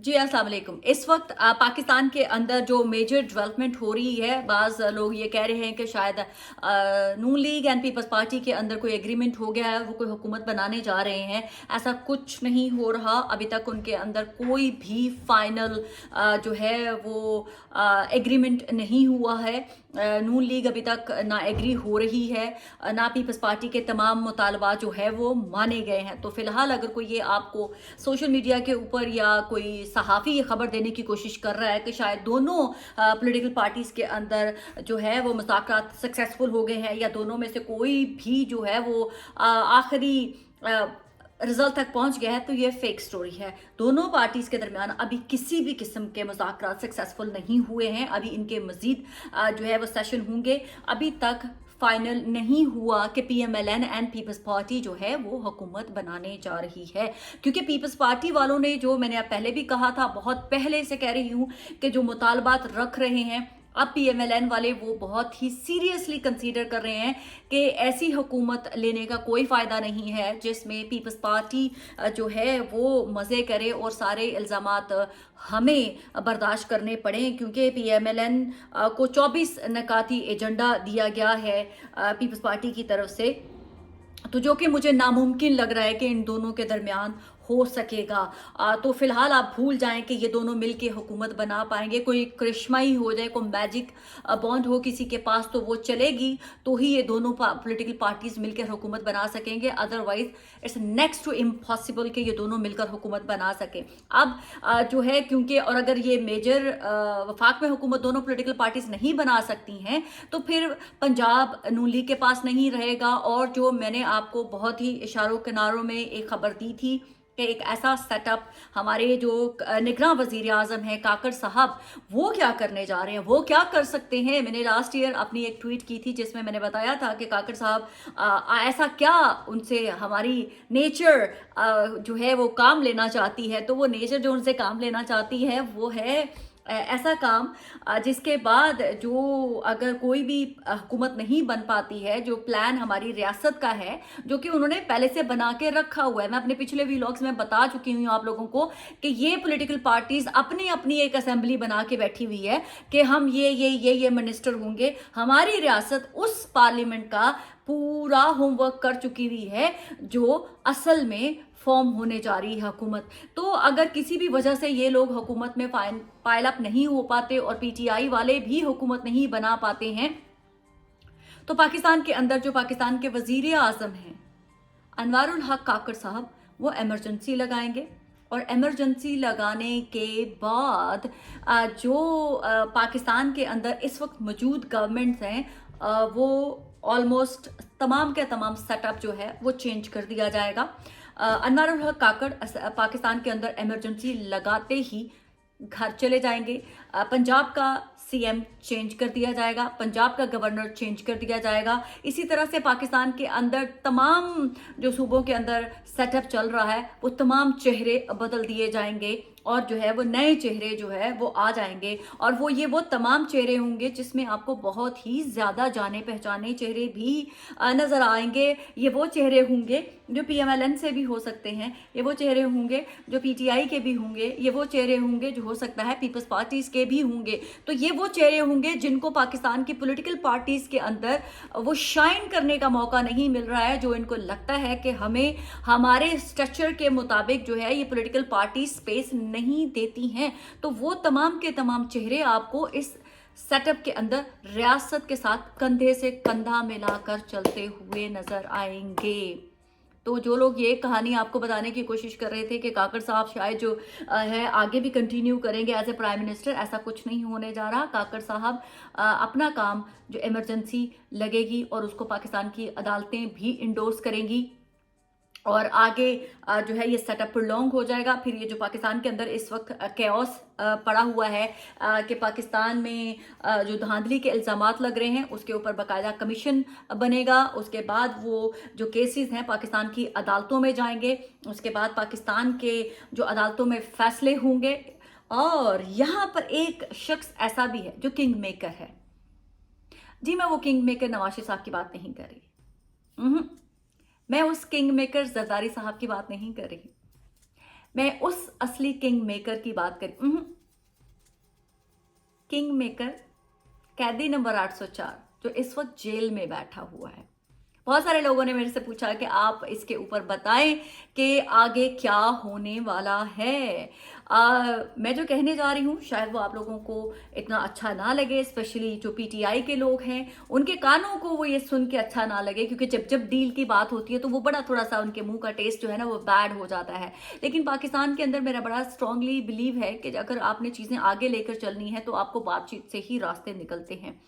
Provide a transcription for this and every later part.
जी अस्सलाम वालेकुम। इस वक्त पाकिस्तान के अंदर जो मेजर डेवलपमेंट हो रही है, बाज़ लोग ये कह रहे हैं कि शायद नून लीग एंड पीपल्स पार्टी के अंदर कोई एग्रीमेंट हो गया है, वो कोई हुकूमत बनाने जा रहे हैं। ऐसा कुछ नहीं हो रहा। अभी तक उनके अंदर कोई भी फाइनल जो है वो एग्रीमेंट नहीं हुआ है। नून लीग अभी तक ना एग्री हो रही है, ना पीपल्स पार्टी के तमाम मुतालबात जो है वो माने गए हैं। तो फिलहाल अगर कोई ये आपको सोशल मीडिया के ऊपर या कोई सहाफ़ी ये खबर देने की कोशिश कर रहा है कि शायद दोनों पॉलिटिकल पार्टीज़ के अंदर जो है वो मुज़ाकरात सक्सेसफुल हो गए हैं, या दोनों में से कोई भी जो है वो आखिरी रिजल्ट तक पहुंच गया है, तो ये फेक स्टोरी है। दोनों पार्टीज़ के दरमियान अभी किसी भी किस्म के मुज़ाकरात सक्सेसफुल नहीं हुए हैं। अभी इनके मज़ीद जो है वो सेशन होंगे। अभी तक फाइनल नहीं हुआ कि पीएमएलएन एंड पीपल्स पार्टी जो है वो हुकूमत बनाने जा रही है, क्योंकि पीपल्स पार्टी वालों ने, जो मैंने अब पहले भी कहा था, बहुत पहले से कह रही हूँ कि जो मुतालबात रख रहे हैं, अब पीएमएलएन वाले वो बहुत ही सीरियसली कंसीडर कर रहे हैं कि ऐसी हुकूमत लेने का कोई फ़ायदा नहीं है जिसमें पीपल्स पार्टी जो है वो मज़े करे और सारे इल्ज़ामात हमें बर्दाश्त करने पड़े, क्योंकि पीएमएलएन को 24 नकाती एजेंडा दिया गया है पीपल्स पार्टी की तरफ से, तो जो कि मुझे नामुमकिन लग रहा है कि इन दोनों के दरमियान हो सकेगा। तो फिलहाल आप भूल जाएं कि ये दोनों मिलके हुकूमत बना पाएंगे। कोई करिश्मा ही हो जाए, कोई मैजिक बॉन्ड हो किसी के पास तो वो चलेगी, तो ही ये दोनों पॉलिटिकल पार्टीज मिलकर हुकूमत बना सकेंगे। Otherwise it's next to impossible कि ये दोनों मिलकर हुकूमत बना सकें। अब जो है, क्योंकि और अगर ये मेजर वफाक में हुकूमत दोनों पॉलिटिकल पार्टीज नहीं बना सकती हैं, तो फिर पंजाब नून लीग के पास नहीं रहेगा। और जो मैंने आपको बहुत ही इशारों किनारों में एक खबर दी थी कि एक ऐसा सेटअप हमारे जो निगरान वजीर आजम हैं काकड़ साहब, वो क्या करने जा रहे हैं, वो क्या कर सकते हैं। मैंने लास्ट ईयर अपनी एक ट्वीट की थी जिसमें मैंने बताया था कि काकड़ साहब ऐसा क्या उनसे हमारी नेचर जो है वो काम लेना चाहती है। तो वो नेचर जो उनसे काम लेना चाहती है वो है ऐसा काम जिसके बाद जो अगर कोई भी हुकूमत नहीं बन पाती है, जो प्लान हमारी रियासत का है जो कि उन्होंने पहले से बना के रखा हुआ है। मैं अपने पिछले व्लॉग्स में बता चुकी हूँ आप लोगों को कि ये पॉलिटिकल पार्टीज अपनी अपनी एक असेंबली बना के बैठी हुई है कि हम ये मिनिस्टर होंगे। हमारी रियासत उस पार्लियामेंट का पूरा होमवर्क कर चुकी हुई है जो असल में फॉर्म होने जा रही है हुकूमत। तो अगर किसी भी वजह से ये लोग हुकूमत में पाइल अप नहीं हो पाते और पीटीआई वाले भी हुकूमत नहीं बना पाते हैं, तो पाकिस्तान के अंदर जो पाकिस्तान के वजीर आजम हैं अनवारुल हक काकड़ साहब, वो एमरजेंसी लगाएंगे। और एमरजेंसी लगाने के बाद जो पाकिस्तान के अंदर इस वक्त मौजूद गवर्नमेंट्स हैं, वो ऑलमोस्ट तमाम के तमाम सेटअप जो है वो चेंज कर दिया जाएगा। अनवारुल हक काकड़ पाकिस्तान के अंदर एमरजेंसी लगाते ही घर चले जाएंगे। पंजाब का सीएम चेंज कर दिया जाएगा, पंजाब का गवर्नर चेंज कर दिया जाएगा। इसी तरह से पाकिस्तान के अंदर तमाम जो सूबों के अंदर सेटअप चल रहा है वो तमाम चेहरे बदल दिए जाएंगे और जो है वो नए चेहरे जो है वो आ जाएंगे। और वो तमाम चेहरे होंगे जिसमें आपको बहुत ही ज़्यादा जाने पहचाने चेहरे भी नज़र आएंगे। ये वो चेहरे होंगे जो पीएमएलएन से भी हो सकते हैं, ये वो चेहरे होंगे जो पीटीआई के भी होंगे, ये वो चेहरे होंगे जो हो सकता है पीपल्स पार्टीज़ के भी होंगे। तो ये वो चेहरे होंगे जिनको पाकिस्तान की पॉलिटिकल पार्टीज़ के अंदर वो शाइन करने का मौका नहीं मिल रहा है, जो इनको लगता है कि हमें हमारे स्ट्रक्चर के मुताबिक जो है ये पॉलिटिकल पार्टी स्पेस नहीं देती हैं। तो वो तमाम के तमाम चेहरे आपको इस सेटअप के अंदर रियासत के साथ कंधे से कंधा मिलाकर चलते हुए नजर आएंगे। तो जो लोग ये कहानी आपको बताने की कोशिश कर रहे थे कि काकड़ साहब शायद जो है आगे भी कंटिन्यू करेंगे एज ए प्राइम मिनिस्टर, ऐसा कुछ नहीं होने जा रहा। काकड़ साहब अपना काम जो इमरजेंसी लगेगी और उसको पाकिस्तान की अदालतें भी इंडोर्स करेंगी और आगे जो है ये सेटअप प्रोलॉन्ग हो जाएगा। फिर ये जो पाकिस्तान के अंदर इस वक्त कैओस पड़ा हुआ है कि पाकिस्तान में जो धांधली के इल्ज़ामात लग रहे हैं उसके ऊपर बाकायदा कमीशन बनेगा। उसके बाद वो जो केसेस हैं पाकिस्तान की अदालतों में जाएंगे, उसके बाद पाकिस्तान के जो अदालतों में फैसले होंगे। और यहाँ पर एक शख्स ऐसा भी है जो किंग मेकर है। जी, मैं वो किंग मेकर नवाज शरीफ साहब की बात नहीं कर रही, मैं उस किंग मेकर जरदारी साहब की बात नहीं कर रही। मैं उस असली किंग मेकर की बात करी, किंग मेकर कैदी नंबर 804 जो इस वक्त जेल में बैठा हुआ है। बहुत सारे लोगों ने मेरे से पूछा कि आप इसके ऊपर बताएं कि आगे क्या होने वाला है। मैं जो कहने जा रही हूँ शायद वो आप लोगों को इतना अच्छा ना लगे, स्पेशली जो पीटीआई के लोग हैं उनके कानों को वो ये सुन के अच्छा ना लगे, क्योंकि जब जब डील की बात होती है तो वो बड़ा थोड़ा सा उनके मुंह का टेस्ट जो है ना वो बैड हो जाता है। लेकिन पाकिस्तान के अंदर मेरा बड़ा स्ट्रांगली बिलीव है कि अगर आपने चीज़ें आगे लेकर चलनी है तो आपको बातचीत से ही रास्ते निकलते हैं।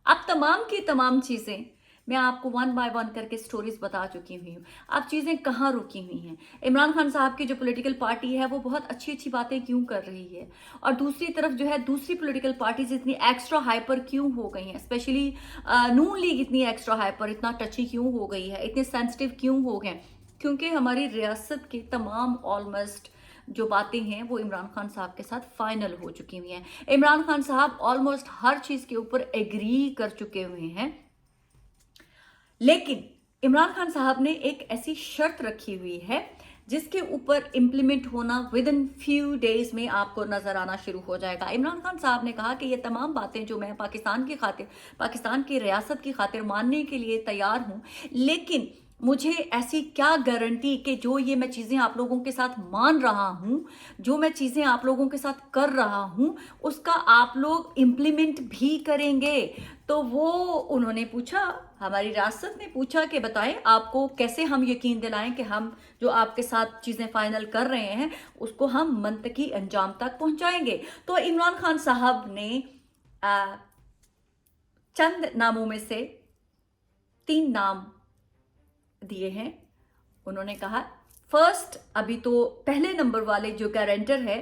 अब तमाम की तमाम चीज़ें मैं आपको वन बाय वन करके स्टोरीज बता चुकी हुई हूँ। अब चीज़ें कहाँ रुकी हुई हैं, इमरान खान साहब की जो पॉलिटिकल पार्टी है वो बहुत अच्छी अच्छी बातें क्यों कर रही है, और दूसरी तरफ जो है दूसरी पॉलिटिकल पार्टीज इतनी एक्स्ट्रा हाइपर क्यों हो गई हैं, स्पेशली नून लीग इतनी एक्स्ट्रा हाइपर, इतना टची क्यों हो गई है, इतने सेंसिटिव क्यों हो गए। क्योंकि हमारी रियासत की तमाम ऑलमोस्ट जो बातें हैं वो इमरान खान साहब के साथ फाइनल हो चुकी हुई हैं। इमरान खान साहब ऑलमोस्ट हर चीज़ के ऊपर एग्री कर चुके हुए हैं, लेकिन इमरान खान साहब ने एक ऐसी शर्त रखी हुई है जिसके ऊपर इम्प्लीमेंट होना विद इन फ्यू डेज में आपको नजर आना शुरू हो जाएगा। इमरान खान साहब ने कहा कि ये तमाम बातें जो मैं पाकिस्तान की खातिर, पाकिस्तान की रियासत की खातिर मानने के लिए तैयार हूं, लेकिन मुझे ऐसी क्या गारंटी कि जो ये मैं चीज़ें आप लोगों के साथ मान रहा हूं, जो मैं चीज़ें आप लोगों के साथ कर रहा हूं, उसका आप लोग इम्प्लीमेंट भी करेंगे। तो वो उन्होंने पूछा, हमारी रियासत ने पूछा कि बताएं आपको कैसे हम यकीन दिलाएं कि हम जो आपके साथ चीज़ें फाइनल कर रहे हैं उसको हम मंतकी अंजाम तक पहुंचाएंगे। तो इमरान खान साहब ने चंद नामों में से 3 नाम दिए हैं। उन्होंने कहा फर्स्ट, अभी तो पहले नंबर वाले जो गारंटर है,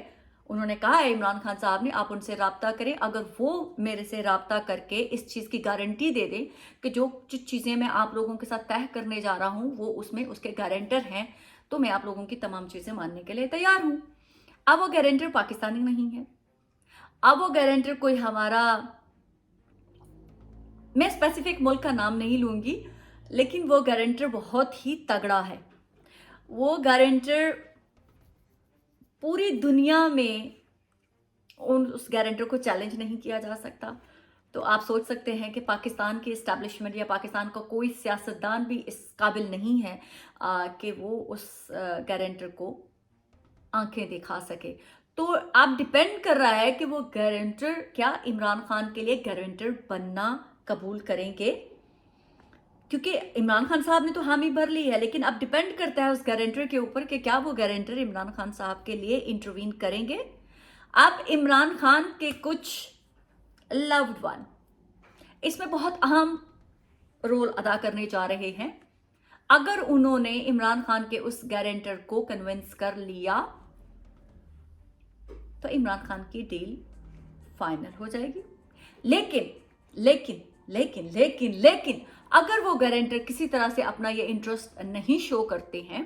उन्होंने कहा है इमरान खान साहब ने आप उनसे राब्ता करें, अगर वो मेरे से राब्ता करके इस चीज़ की गारंटी दे दें कि जो चीज़ें मैं आप लोगों के साथ तय करने जा रहा हूँ वो उसमें उसके गारंटर हैं, तो मैं आप लोगों की तमाम चीज़ें मानने के लिए तैयार हूँ। अब वो गारंटर पाकिस्तानी नहीं है, अब वो गारंटर कोई हमारा, मैं स्पेसिफिक मुल्क का नाम नहीं लूँगी, लेकिन वो गारंटर बहुत ही तगड़ा है। वो गारंटर पूरी दुनिया में उस गारंटर को चैलेंज नहीं किया जा सकता। तो आप सोच सकते हैं कि पाकिस्तान की इस्टेब्लिशमेंट या पाकिस्तान का कोई सियासतदान भी इस काबिल नहीं है कि वो उस गारंटर को आंखें दिखा सके। तो आप डिपेंड कर रहा है कि वो गारंटर क्या इमरान खान के लिए गारंटर बनना कबूल करेंगे, क्योंकि इमरान खान साहब ने तो हामी भर ली है, लेकिन अब डिपेंड करता है उस गारंटर के ऊपर कि क्या वो गारंटर इमरान खान साहब के लिए इंटरवीन करेंगे। अब इमरान खान के कुछ लव्ड वन इसमें बहुत अहम रोल अदा करने जा रहे हैं। अगर उन्होंने इमरान खान के उस गारंटर को कन्विंस कर लिया तो इमरान खान की डील फाइनल हो जाएगी। लेकिन लेकिन लेकिन लेकिन लेकिन अगर वो गारंटर किसी तरह से अपना ये इंटरेस्ट नहीं शो करते हैं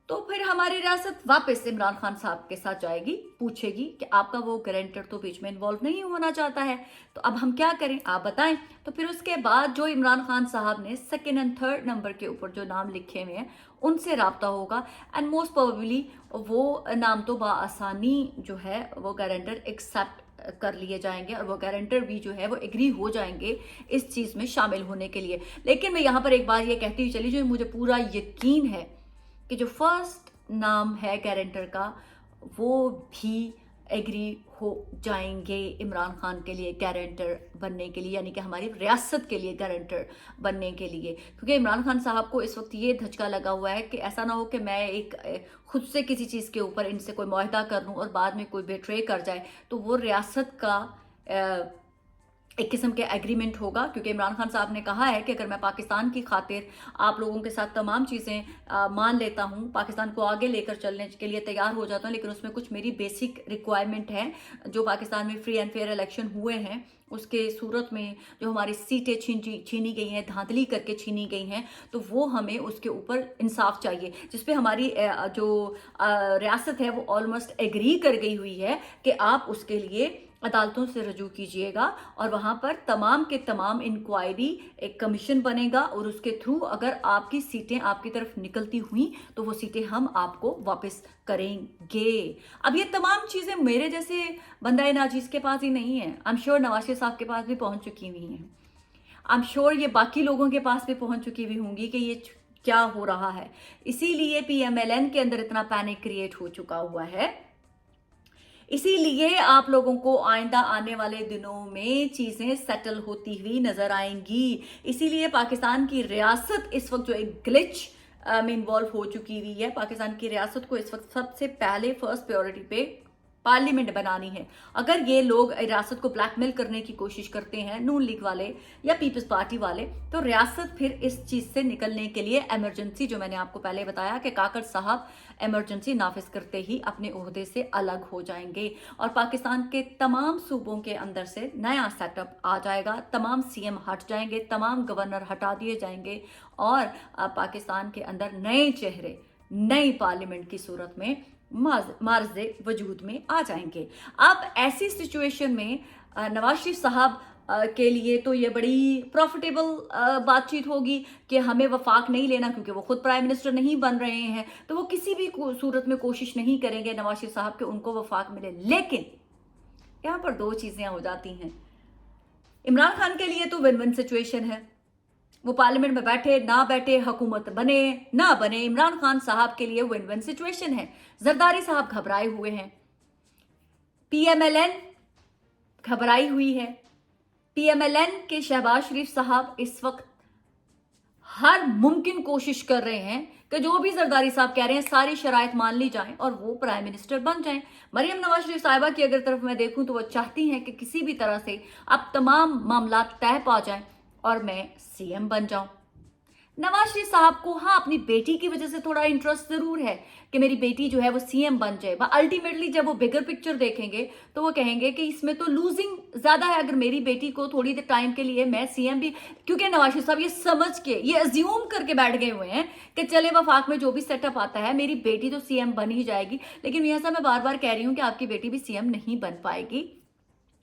तो फिर हमारी रियासत वापस इमरान खान साहब के साथ जाएगी, पूछेगी कि आपका वो गारंटर तो बीच में इन्वॉल्व नहीं होना चाहता है, तो अब हम क्या करें आप बताएं। तो फिर उसके बाद जो इमरान खान साहब ने 2nd और 3rd नंबर के ऊपर जो नाम लिखे हुए हैं उनसे राब्ता होगा, एंड मोस्ट प्रोबेबली वो नाम तो बआसानी जो है वो गारंटर एक्सेप्ट कर लिए जाएंगे और वो गारंटर भी जो है वो एग्री हो जाएंगे इस चीज़ में शामिल होने के लिए। लेकिन मैं यहाँ पर एक बार ये कहती हुई चली जो मुझे पूरा यकीन है कि जो फर्स्ट नाम है गारंटर का वो भी एग्री हो जाएंगे इमरान खान के लिए गारंटर बनने के लिए, यानी कि हमारी रियासत के लिए गारंटर बनने के लिए। क्योंकि इमरान खान साहब को इस वक्त ये धचका लगा हुआ है कि ऐसा ना हो कि मैं एक खुद से किसी चीज़ के ऊपर इनसे कोई मुआहदा कर लूँ और बाद में कोई बेट्रे कर जाए, तो वो रियासत का एक किस्म के एग्रीमेंट होगा। क्योंकि इमरान खान साहब ने कहा है कि अगर मैं पाकिस्तान की खातिर आप लोगों के साथ तमाम चीज़ें मान लेता हूँ, पाकिस्तान को आगे लेकर चलने के लिए तैयार हो जाता हूँ, लेकिन उसमें कुछ मेरी बेसिक रिक्वायरमेंट है। जो पाकिस्तान में फ्री एंड फेयर इलेक्शन हुए हैं उसके सूरत में जो हमारी सीटें छीनी गई हैं, धांधली करके छीनी गई हैं, तो वो हमें उसके ऊपर इंसाफ चाहिए, जिस पे हमारी जो रियासत है वो ऑलमोस्ट एग्री कर गई हुई है कि आप उसके लिए अदालतों से रजू कीजिएगा और वहाँ पर तमाम के तमाम इंक्वायरी, एक कमीशन बनेगा और उसके थ्रू अगर आपकी सीटें आपकी तरफ निकलती हुई तो वो सीटें हम आपको वापस करेंगे। अब ये तमाम चीज़ें मेरे जैसे बंदा नाजीज के पास ही नहीं है, I am sure Nawaz Sharif साहब के पास भी पहुँच चुकी हुई हैं, आई एम श्योर ये बाकी लोगों के पास भी पहुँच चुकी हुई होंगी कि ये क्या हो रहा है। इसीलिए PMLN के अंदर इतना पैनिक क्रिएट हो चुका हुआ है। इसीलिए आप लोगों को आइंदा आने वाले दिनों में चीज़ें सेटल होती हुई नजर आएंगी। इसीलिए पाकिस्तान की रियासत इस वक्त जो एक ग्लिच में इन्वॉल्व हो चुकी हुई है, पाकिस्तान की रियासत को इस वक्त सबसे पहले फर्स्ट प्रायोरिटी पे पार्लियामेंट बनानी है। अगर ये लोग रियासत को ब्लैकमेल करने की कोशिश करते हैं, नून लीग वाले या पीपल्स पार्टी वाले, तो रियासत फिर इस चीज़ से निकलने के लिए इमरजेंसी, जो मैंने आपको पहले बताया कि काकड़ साहब इमरजेंसी नाफिज करते ही अपने ओहदे से अलग हो जाएंगे और पाकिस्तान के तमाम सूबों के अंदर से नया सेटअप आ जाएगा, तमाम CM हट जाएंगे, तमाम गवर्नर हटा दिए जाएंगे और पाकिस्तान के अंदर नए चेहरे नई पार्लियामेंट की सूरत में मार्ज़े वजूद में आ जाएंगे। अब ऐसी सिचुएशन में नवाज शरीफ साहब के लिए तो ये बड़ी प्रॉफिटेबल बातचीत होगी कि हमें वफाक नहीं लेना, क्योंकि वो खुद प्राइम मिनिस्टर नहीं बन रहे हैं, तो वो किसी भी सूरत में कोशिश नहीं करेंगे नवाज शरीफ साहब के उनको वफाक मिले। लेकिन यहाँ पर दो चीज़ें हो जाती हैं। इमरान खान के लिए तो विन विन सिचुएशन है, वो पार्लियामेंट में बैठे ना बैठे, हुकूमत बने ना बने, इमरान खान साहब के लिए विन विन सिचुएशन है। जरदारी साहब घबराए हुए हैं, PMLN घबराई हुई है। PMLN के शहबाज शरीफ साहब इस वक्त हर मुमकिन कोशिश कर रहे हैं कि जो भी जरदारी साहब कह रहे हैं सारी शराइत मान ली जाएं और वो प्राइम मिनिस्टर बन जाएं। मरियम नवाज शरीफ साहिबा की अगर तरफ मैं देखूं तो वो चाहती हैं कि किसी भी तरह से अब तमाम मामला तय पा जाएं और मैं CM बन जाऊं। नवाज शरीफ साहब को हाँ अपनी बेटी की वजह से थोड़ा इंटरेस्ट जरूर है कि मेरी बेटी जो है वो CM बन जाए, बट अल्टीमेटली जब वो बिगर पिक्चर देखेंगे तो वो कहेंगे कि इसमें तो लूजिंग ज्यादा है अगर मेरी बेटी को थोड़ी देर टाइम के लिए मैं CM भी, क्योंकि नवाज शरीफ साहब ये समझ के ये अज्यूम करके बैठ गए हुए हैं कि चले वफाक में जो भी सेटअप आता है मेरी बेटी तो CM बन ही जाएगी। लेकिन मियां साहब मैं बार बार कह रही हूँ कि आपकी बेटी भी CM नहीं बन पाएगी,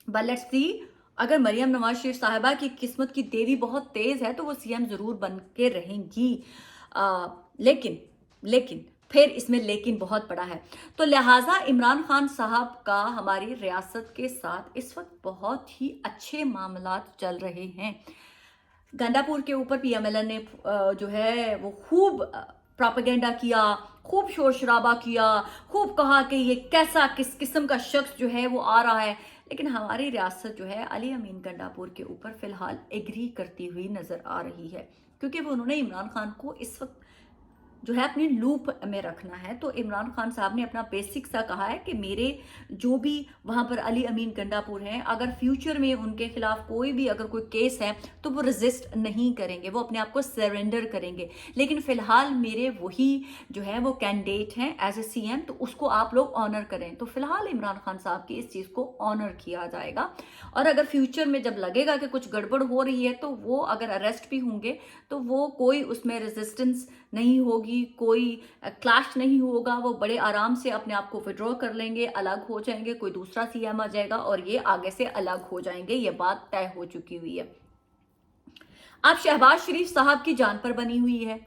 बट लेट्स सी। अगर मरियम नवाज शरीफ साहिबा की किस्मत की देवी बहुत तेज है तो वो CM जरूर बन के रहेंगी। लेकिन फिर इसमें लेकिन बहुत बड़ा है, तो लिहाजा इमरान खान साहब का हमारी रियासत के साथ इस वक्त बहुत ही अच्छे मामलात चल रहे हैं। गंडापुर के ऊपर PMLN ने जो है वो खूब प्रोपेगेंडा किया, खूब शोर शराबा किया, खूब कहा कि ये कैसा किस किस्म का शख्स जो है वो आ रहा है। लेकिन हमारी रियासत जो है अली अमीन गंडापुर के ऊपर फिलहाल एग्री करती हुई नजर आ रही है, क्योंकि वो उन्होंने इमरान खान को इस वक्त जो है अपनी लूप में रखना है। तो इमरान खान साहब ने अपना बेसिक सा कहा है कि मेरे जो भी वहाँ पर अली अमीन गंडापुर हैं, अगर फ्यूचर में उनके खिलाफ कोई भी अगर कोई केस है तो वो रेजिस्ट नहीं करेंगे, वो अपने आप को सरेंडर करेंगे। लेकिन फिलहाल मेरे वही जो है वो कैंडिडेट हैं एज ए CM, तो उसको आप लोग ऑनर करें। तो फिलहाल इमरान खान साहब की इस चीज़ को ऑनर किया जाएगा और अगर फ्यूचर में जब लगेगा कि कुछ गड़बड़ हो रही है तो वो अगर अरेस्ट भी होंगे तो वो कोई उसमें रेजिस्टेंस नहीं होगी, कोई क्लैश नहीं होगा, वो बड़े आराम से अपने आप को विड्रॉ कर लेंगे, अलग हो जाएंगे, कोई दूसरा CM आ जाएगा और ये आगे से अलग हो जाएंगे। ये बात तय हो चुकी हुई है। अब शहबाज शरीफ साहब की जान पर बनी हुई है,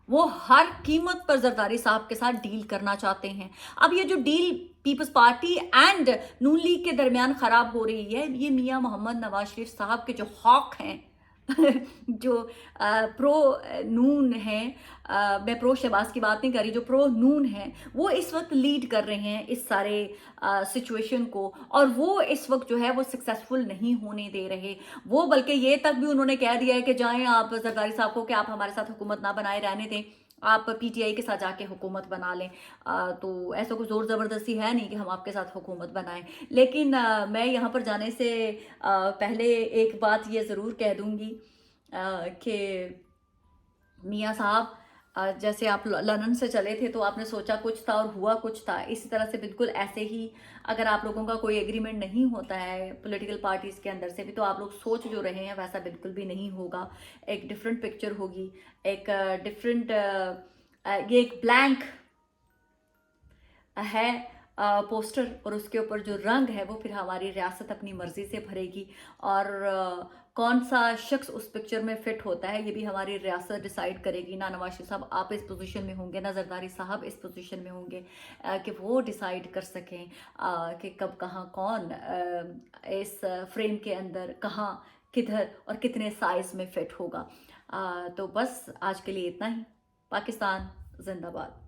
वो हर कीमत पर जरदारी साहब के साथ डील करना चाहते हैं। अब ये जो डील पीपल्स पार्टी एंड नून लीग के दरमियान खराब हो रही है, ये मियां मोहम्मद नवाज शरीफ साहब के जो हॉक हैं जो प्रो नून हैं, मैं प्रो शहबाज की बात नहीं कर रही, जो प्रो नून हैं वो इस वक्त लीड कर रहे हैं इस सारे सिचुएशन को, और वो इस वक्त जो है वो सक्सेसफुल नहीं होने दे रहे। वो बल्कि ये तक भी उन्होंने कह दिया है कि जाएं आप जरदारी साहब को कि आप हमारे साथ हुकूमत ना बनाए रहने दें, आप PTI के साथ जाके हुकूमत बना लें। तो ऐसा कोई ज़ोर ज़बरदस्ती है नहीं कि हम आपके साथ हुकूमत बनाएं। लेकिन मैं यहाँ पर जाने से पहले एक बात ये ज़रूर कह दूँगी कि मियाँ साहब जैसे आप लंदन से चले थे तो आपने सोचा कुछ था और हुआ कुछ था, इसी तरह से बिल्कुल ऐसे ही अगर आप लोगों का कोई एग्रीमेंट नहीं होता है पॉलिटिकल पार्टीज़ के अंदर से भी, तो आप लोग सोच जो रहे हैं वैसा बिल्कुल भी नहीं होगा। एक डिफरेंट पिक्चर होगी, एक डिफरेंट ये एक ब्लैंक है पोस्टर, और उसके ऊपर जो रंग है वो फिर हमारी रियासत अपनी मर्जी से भरेगी। और कौन सा शख्स उस पिक्चर में फिट होता है ये भी हमारी रियासत डिसाइड करेगी ना। नवाज शरीफ साहब आप इस पोजीशन में होंगे ना, जरदारी साहब इस पोजीशन में होंगे कि वो डिसाइड कर सकें कि कब कहाँ कौन इस फ्रेम के अंदर कहाँ किधर और कितने साइज में फिट होगा। तो बस आज के लिए इतना ही। पाकिस्तान जिंदाबाद।